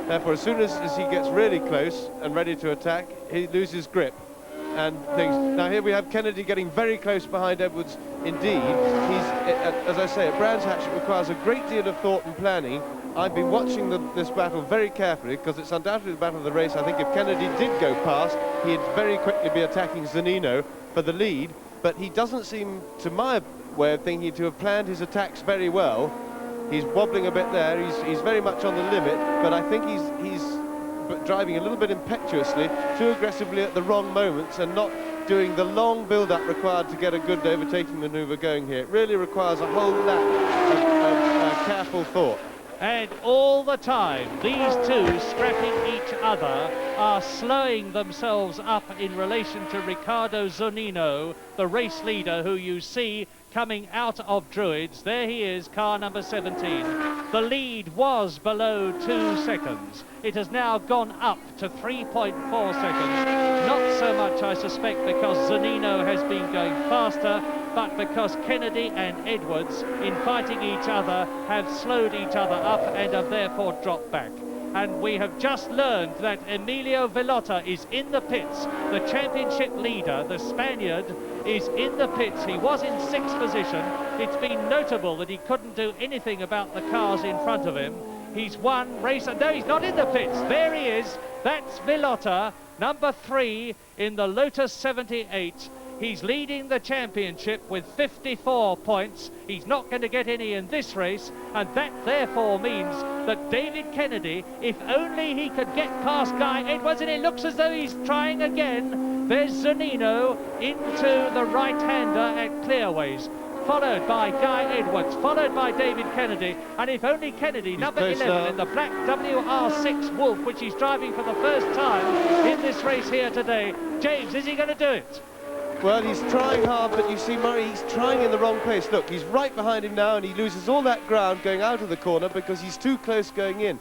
Therefore, as soon as he gets really close and ready to attack, he loses grip and things. Now here we have Kennedy getting very close behind Edwards indeed. As I say, at Brands Hatch it requires a great deal of thought and planning. I've been watching this battle very carefully because it's undoubtedly the battle of the race. I think if Kennedy did go past, he'd very quickly be attacking Zannino for the lead, but he doesn't seem, to my way of thinking, to have planned his attacks very well. He's wobbling a bit there, he's very much on the limit, but I think he's driving a little bit impetuously, too aggressively at the wrong moments, and not doing the long build-up required to get a good overtaking manoeuvre going here. It really requires a whole lot of careful thought. And all the time, these two scrapping each other are slowing themselves up in relation to Riccardo Zannino, the race leader who you see coming out of Druids. There he is, car number 17. The lead was below 2 seconds. It has now gone up to 3.4 seconds. Not so much, I suspect, because Zannino has been going faster, but because Kennedy and Edwards, in fighting each other, have slowed each other up and have therefore dropped back. And we have just learned that Emilio Villota is in the pits. The championship leader, the Spaniard, is in the pits. He was in 6th position. It's been notable that he couldn't do anything about the cars in front of him. He's won race, and no, he's not in the pits. There he is. That's Villota, number 3 in the Lotus 78. He's leading the championship with 54 points. He's not going to get any in this race, and that therefore means that David Kennedy, if only he could get past Guy Edwards, and it looks as though he's trying again. There's Zannino into the right-hander at Clearways, followed by Guy Edwards, followed by David Kennedy, and if only Kennedy, number 11 in the black WR6 Wolf, which he's driving for the first time in this race here today. James, is he going to do it? Well, he's trying hard, but you see, Murray, he's trying in the wrong place. Look, he's right behind him now, and he loses all that ground going out of the corner because he's too close going in.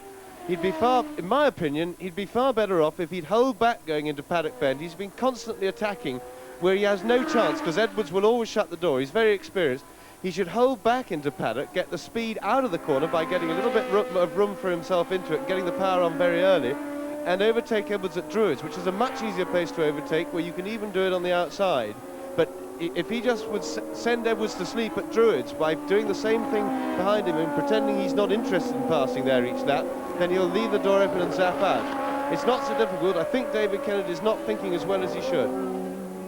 He'd be far, in my opinion, he'd be far better off if he'd hold back going into Paddock Bend. He's been constantly attacking where he has no chance because Edwards will always shut the door. He's very experienced. He should hold back into Paddock, get the speed out of the corner by getting a little bit of room for himself into it, getting the power on very early, and overtake Edwards at Druids, which is a much easier place to overtake, where you can even do it on the outside. But if he just would send Edwards to sleep at Druids by doing the same thing behind him and pretending he's not interested in passing there each lap, then he'll leave the door open and zap out. It's not so difficult. I think David Kennedy is not thinking as well as he should.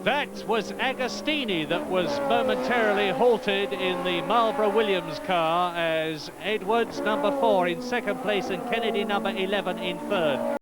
That was Agostini that was momentarily halted in the Marlborough Williams car, as Edwards, number 4, in 2nd place, and Kennedy, number 11, in 3rd.